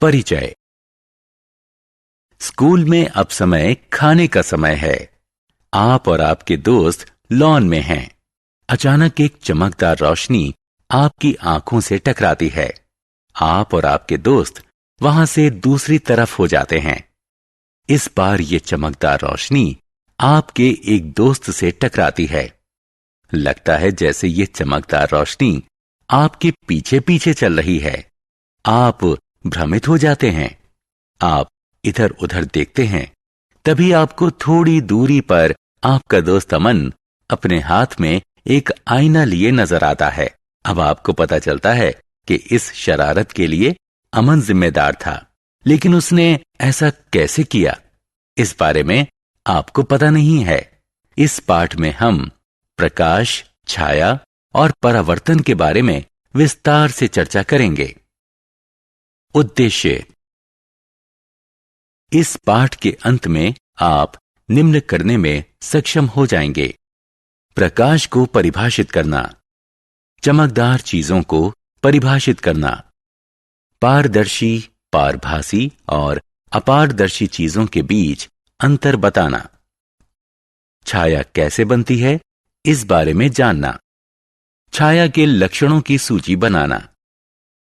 परिचय। स्कूल में अब समय खाने का समय है। आप और आपके दोस्त लॉन में हैं। अचानक एक चमकदार रोशनी आपकी आंखों से टकराती है। आप और आपके दोस्त वहां से दूसरी तरफ हो जाते हैं। इस बार ये चमकदार रोशनी आपके एक दोस्त से टकराती है। लगता है जैसे ये चमकदार रोशनी आपके पीछे पीछे चल रही है। आप भ्रमित हो जाते हैं। आप इधर उधर देखते हैं। तभी आपको थोड़ी दूरी पर आपका दोस्त अमन अपने हाथ में एक आईना लिए नजर आता है। अब आपको पता चलता है कि इस शरारत के लिए अमन जिम्मेदार था, लेकिन उसने ऐसा कैसे किया, इस बारे में आपको पता नहीं है। इस पाठ में हम प्रकाश, छाया और परावर्तन के बारे में विस्तार से चर्चा करेंगे। उद्देश्य। इस पाठ के अंत में आप निम्न करने में सक्षम हो जाएंगे: प्रकाश को परिभाषित करना, चमकदार चीजों को परिभाषित करना, पारदर्शी, पारभासी और अपारदर्शी चीजों के बीच अंतर बताना, छाया कैसे बनती है इस बारे में जानना, छाया के लक्षणों की सूची बनाना,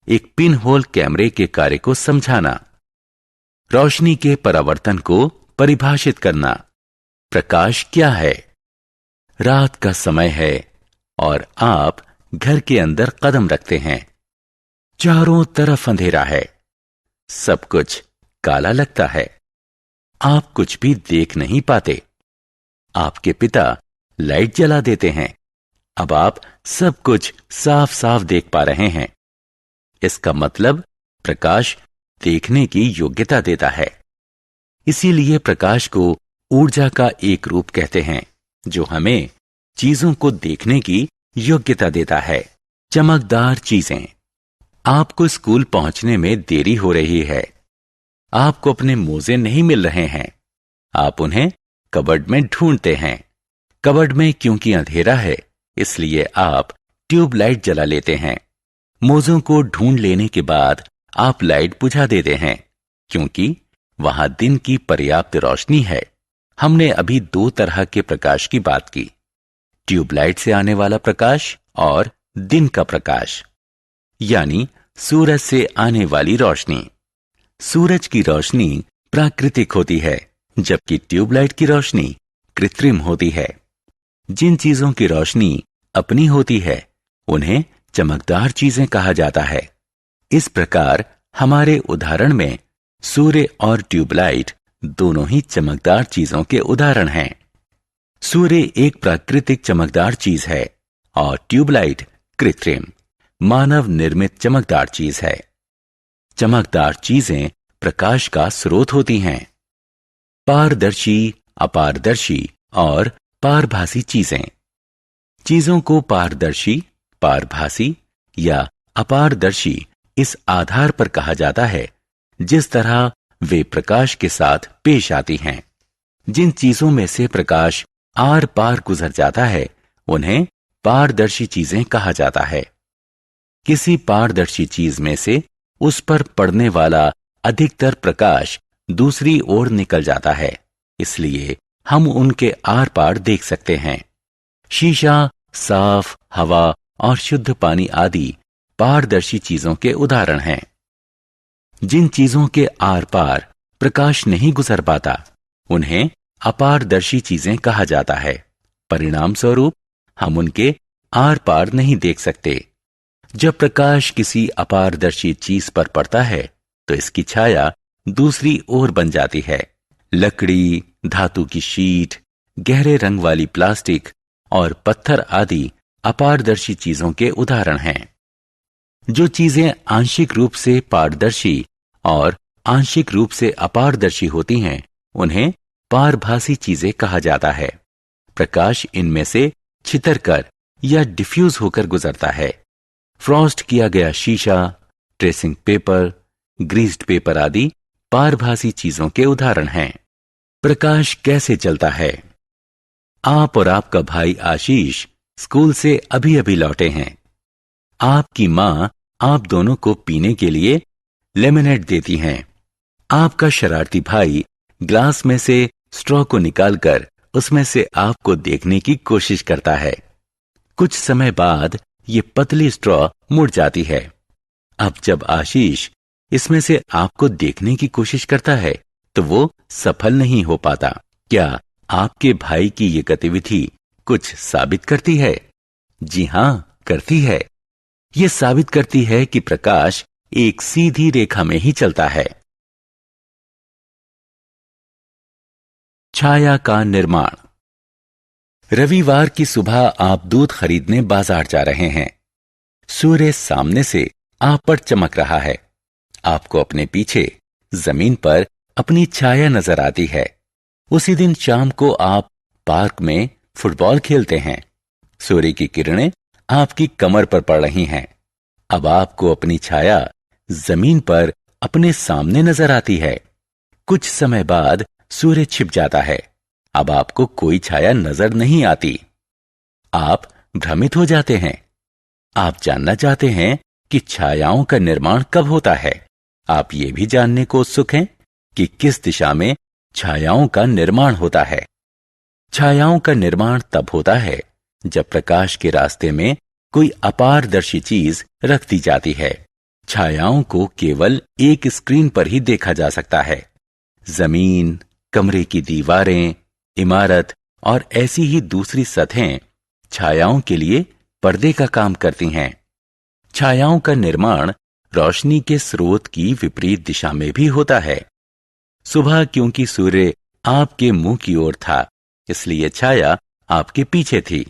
एक पिन होल कैमरे के कार्य को समझाना, रोशनी के परावर्तन को परिभाषित करना, प्रकाश क्या है, रात का समय है और आप घर के अंदर कदम रखते हैं। चारों तरफ अंधेरा है, सब कुछ काला लगता है, आप कुछ भी देख नहीं पाते। आपके पिता लाइट जला देते हैं। अब आप सब कुछ साफ साफ देख पा रहे हैं। इसका मतलब प्रकाश देखने की योग्यता देता है। इसीलिए प्रकाश को ऊर्जा का एक रूप कहते हैं, जो हमें चीजों को देखने की योग्यता देता है। चमकदार चीजें। आपको स्कूल पहुंचने में देरी हो रही है। आपको अपने मोजे नहीं मिल रहे हैं। आप उन्हें कबर्ड में ढूंढते हैं। कबर्ड में क्योंकि अंधेरा है, इसलिए आप ट्यूबलाइट जला लेते हैं। मोजों को ढूंढ लेने के बाद आप लाइट बुझा देते हैं, क्योंकि वहां दिन की पर्याप्त रोशनी है। हमने अभी दो तरह के प्रकाश की बात की: ट्यूबलाइट से आने वाला प्रकाश और दिन का प्रकाश, यानी सूरज से आने वाली रोशनी। सूरज की रोशनी प्राकृतिक होती है, जबकि ट्यूबलाइट की रोशनी कृत्रिम होती है। जिन चीजों की रोशनी अपनी होती है, उन्हें चमकदार चीजें कहा जाता है। इस प्रकार हमारे उदाहरण में सूर्य और ट्यूबलाइट दोनों ही चमकदार चीजों के उदाहरण हैं। सूर्य एक प्राकृतिक चमकदार चीज है और ट्यूबलाइट कृत्रिम, मानव निर्मित चमकदार चीज है। चमकदार चीजें प्रकाश का स्रोत होती हैं। पारदर्शी, अपारदर्शी और पारभासी चीजें। चीजों को पारदर्शी, पारभासी या अपारदर्शी इस आधार पर कहा जाता है जिस तरह वे प्रकाश के साथ पेश आती हैं। जिन चीजों में से प्रकाश आर पार गुजर जाता है, उन्हें पारदर्शी चीजें कहा जाता है। किसी पारदर्शी चीज में से उस पर पड़ने वाला अधिकतर प्रकाश दूसरी ओर निकल जाता है, इसलिए हम उनके आर पार देख सकते हैं। शीशा, साफ हवा और शुद्ध पानी आदि पारदर्शी चीजों के उदाहरण हैं। जिन चीजों के आर पार प्रकाश नहीं गुजर पाता, उन्हें अपारदर्शी चीजें कहा जाता है। परिणाम स्वरूप हम उनके आर पार नहीं देख सकते। जब प्रकाश किसी अपारदर्शी चीज पर पड़ता है, तो इसकी छाया दूसरी ओर बन जाती है। लकड़ी, धातु की शीट, गहरे रंग वाली प्लास्टिक और पत्थर आदि अपारदर्शी चीजों के उदाहरण हैं। जो चीजें आंशिक रूप से पारदर्शी और आंशिक रूप से अपारदर्शी होती हैं, उन्हें पारभासी चीजें कहा जाता है। प्रकाश इनमें से छितरकर या डिफ्यूज होकर गुजरता है। फ्रॉस्ट किया गया शीशा, ट्रेसिंग पेपर, ग्रीस्ड पेपर आदि पारभासी चीजों के उदाहरण हैं। प्रकाश कैसे चलता है? आप और आपका भाई आशीष स्कूल से अभी अभी लौटे हैं। आपकी मां आप दोनों को पीने के लिए लेमनेड देती हैं। आपका शरारती भाई ग्लास में से स्ट्रॉ को निकालकर उसमें से आपको देखने की कोशिश करता है। कुछ समय बाद ये पतली स्ट्रॉ मुड़ जाती है। अब जब आशीष इसमें से आपको देखने की कोशिश करता है तो वो सफल नहीं हो पाता। क्या आपके भाई की ये गतिविधि कुछ साबित करती है? जी हां, करती है। ये साबित करती है कि प्रकाश एक सीधी रेखा में ही चलता है। छाया का निर्माण। रविवार की सुबह आप दूध खरीदने बाजार जा रहे हैं। सूर्य सामने से आप पर चमक रहा है। आपको अपने पीछे जमीन पर अपनी छाया नजर आती है। उसी दिन शाम को आप पार्क में फुटबॉल खेलते हैं। सूर्य की किरणें आपकी कमर पर पड़ रही हैं। अब आपको अपनी छाया जमीन पर अपने सामने नजर आती है। कुछ समय बाद सूर्य छिप जाता है। अब आपको कोई छाया नजर नहीं आती। आप भ्रमित हो जाते हैं। आप जानना चाहते हैं कि छायाओं का निर्माण कब होता है। आप ये भी जानने को उत्सुक हैं कि किस दिशा में छायाओं का निर्माण होता है। छायाओं का निर्माण तब होता है जब प्रकाश के रास्ते में कोई अपारदर्शी चीज रख दी जाती है। छायाओं को केवल एक स्क्रीन पर ही देखा जा सकता है। जमीन, कमरे की दीवारें, इमारत और ऐसी ही दूसरी सतहें छायाओं के लिए पर्दे का काम करती हैं। छायाओं का निर्माण रोशनी के स्रोत की विपरीत दिशा में भी होता है। सुबह क्योंकि सूर्य आपके मुंह की ओर था, इसलिए छाया आपके पीछे थी।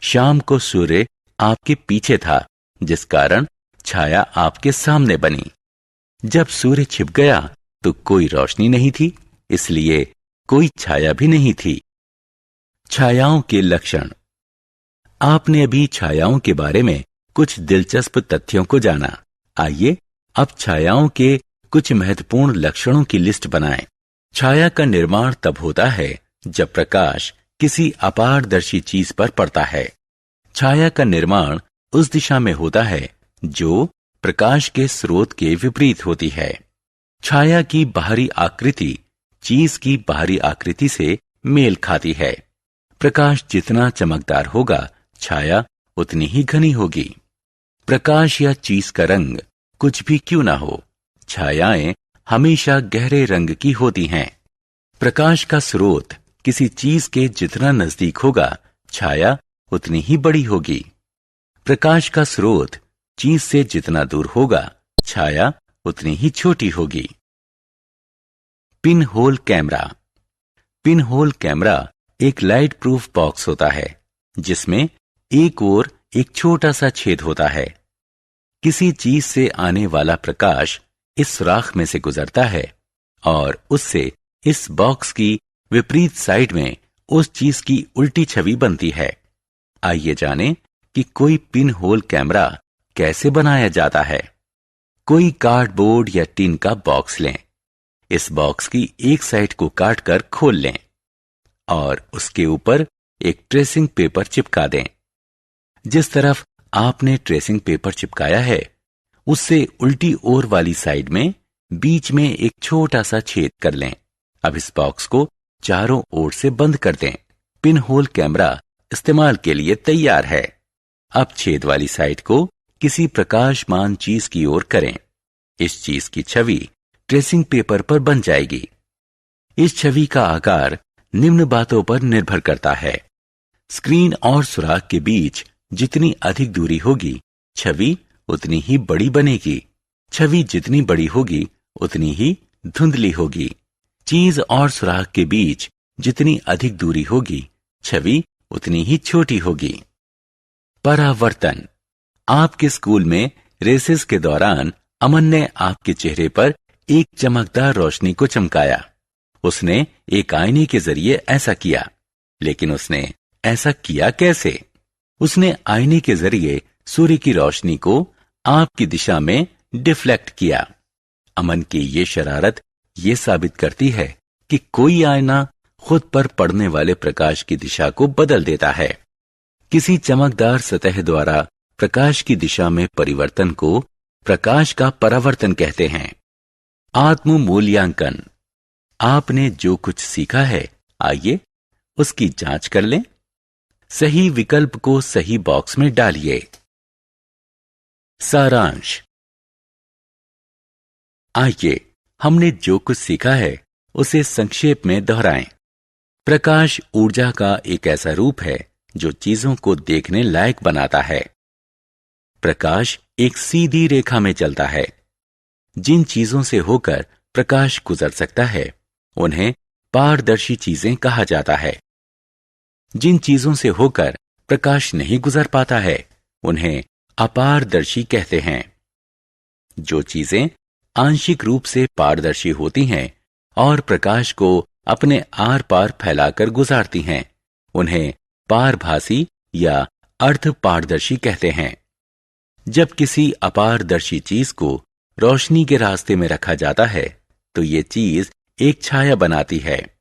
शाम को सूर्य आपके पीछे था, जिस कारण छाया आपके सामने बनी। जब सूर्य छिप गया तो कोई रोशनी नहीं थी, इसलिए कोई छाया भी नहीं थी। छायाओं के लक्षण। आपने अभी छायाओं के बारे में कुछ दिलचस्प तथ्यों को जाना। आइए अब छायाओं के कुछ महत्वपूर्ण लक्षणों की लिस्ट बनाएं। छाया का निर्माण तब होता है जब प्रकाश किसी अपारदर्शी चीज पर पड़ता है। छाया का निर्माण उस दिशा में होता है जो प्रकाश के स्रोत के विपरीत होती है। छाया की बाहरी आकृति चीज की बाहरी आकृति से मेल खाती है। प्रकाश जितना चमकदार होगा, छाया उतनी ही घनी होगी। प्रकाश या चीज का रंग कुछ भी क्यों ना हो, छायाएं हमेशा गहरे रंग की होती हैं। प्रकाश का स्रोत किसी चीज के जितना नजदीक होगा, छाया उतनी ही बड़ी होगी। प्रकाश का स्रोत चीज से जितना दूर होगा, छाया उतनी ही छोटी होगी। Pin hole camera. Pin hole camera एक लाइट प्रूफ बॉक्स होता है जिसमें एक ओर एक छोटा सा छेद होता है। किसी चीज से आने वाला प्रकाश इस सुराख में से गुजरता है और उससे इस बॉक्स की विपरीत साइड में उस चीज की उल्टी छवि बनती है। आइए जानें कि कोई पिन होल कैमरा कैसे बनाया जाता है। कोई कार्डबोर्ड या टिन का बॉक्स लें। इस बॉक्स की एक साइड को काटकर खोल लें और उसके ऊपर एक ट्रेसिंग पेपर चिपका दें। जिस तरफ आपने ट्रेसिंग पेपर चिपकाया है, उससे उल्टी ओर वाली साइड में बीच में एक छोटा सा छेद कर लें। अब इस बॉक्स को चारों ओर से बंद कर दें। पिन होल कैमरा इस्तेमाल के लिए तैयार है। अब छेद वाली साइड को किसी प्रकाशमान चीज की ओर करें। इस चीज की छवि ट्रेसिंग पेपर पर बन जाएगी। इस छवि का आकार निम्न बातों पर निर्भर करता है। स्क्रीन और सुराख के बीच जितनी अधिक दूरी होगी, छवि उतनी ही बड़ी बनेगी। छवि जितनी बड़ी होगी, उतनी ही धुंधली होगी। चीज और सुराख के बीच जितनी अधिक दूरी होगी, छवि उतनी ही छोटी होगी। परावर्तन। आपके स्कूल में रेसेस के दौरान अमन ने आपके चेहरे पर एक चमकदार रोशनी को चमकाया। उसने एक आईने के जरिए ऐसा किया, लेकिन उसने ऐसा किया कैसे? उसने आईने के जरिए सूर्य की रोशनी को आपकी दिशा में डिफ्लेक्ट किया। अमन की ये शरारत ये साबित करती है कि कोई आईना खुद पर पड़ने वाले प्रकाश की दिशा को बदल देता है। किसी चमकदार सतह द्वारा प्रकाश की दिशा में परिवर्तन को प्रकाश का परावर्तन कहते हैं। आत्म मूल्यांकन। आपने जो कुछ सीखा है, आइए उसकी जांच कर लें। सही विकल्प को सही बॉक्स में डालिए। सारांश। आइए हमने जो कुछ सीखा है उसे संक्षेप में दोहराएं। प्रकाश ऊर्जा का एक ऐसा रूप है जो चीजों को देखने लायक बनाता है। प्रकाश एक सीधी रेखा में चलता है। जिन चीजों से होकर प्रकाश गुजर सकता है उन्हें पारदर्शी चीजें कहा जाता है। जिन चीजों से होकर प्रकाश नहीं गुजर पाता है उन्हें अपारदर्शी कहते हैं। जो चीजें आंशिक रूप से पारदर्शी होती हैं और प्रकाश को अपने आर पार फैलाकर गुजारती हैं, उन्हें पारभासी या अर्धपारदर्शी कहते हैं। जब किसी अपारदर्शी चीज को रोशनी के रास्ते में रखा जाता है तो ये चीज एक छाया बनाती है।